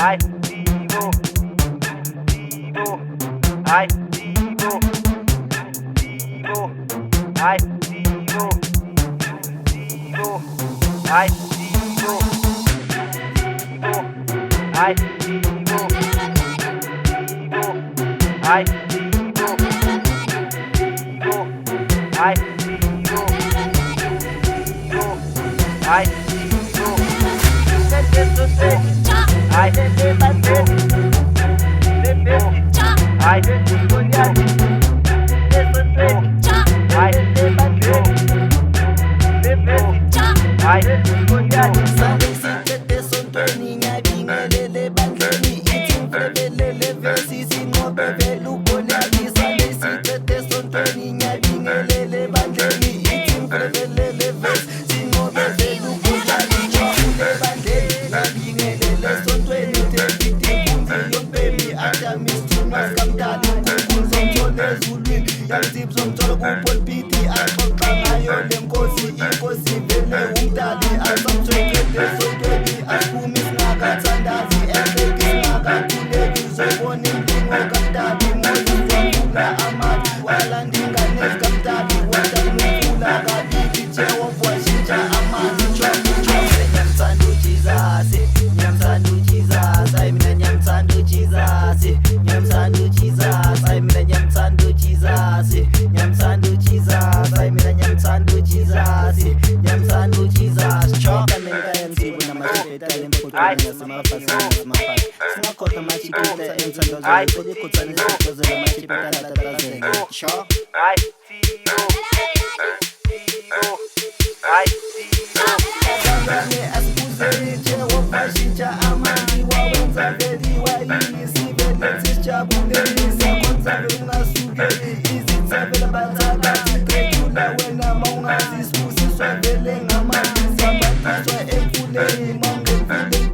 I Divo, Divo, I Divo, Divo, I Divo, Divo, I Divo, Divo, I Divo, Divo, I Divo, Divo, I Divo, Divo, I Divo, I Zomthola kupulpiti axoxa ngayo lenkosi inkosi vele umdali asamthwethwe sontweni asiphumi singakathandazi ebheki singakathuleki zobona impingo kamdali ngozizwakula amathi walandingane zikamdali wadalumfula kabili Jehova washintsha amazwi nyamthanda uJesus nyamthanda uJesus ayi mina nyamthanda uJesus nyamthanda uJesus ayi mina nyamthanda uJesus nyamthanda uJesus ayi mina nyamthanda uJesus nyamthanda uJesus choka nenkayenzi kunamasheta lempotwana nasemafasana singakhohlwa amachipita emthandazweni kodikhuthane zokuzela amachipita latatazela cho I Divo, Divo, I Divo. Asibuzeni Jehova washintsha amazwi wawenza veli wayini sivele sijabuleni siyakhonza ungasukeli izithebela bathakathi qethula wena mawungazisibusiswa vele ngamazwi siyabathiswa emfuleni mawungefule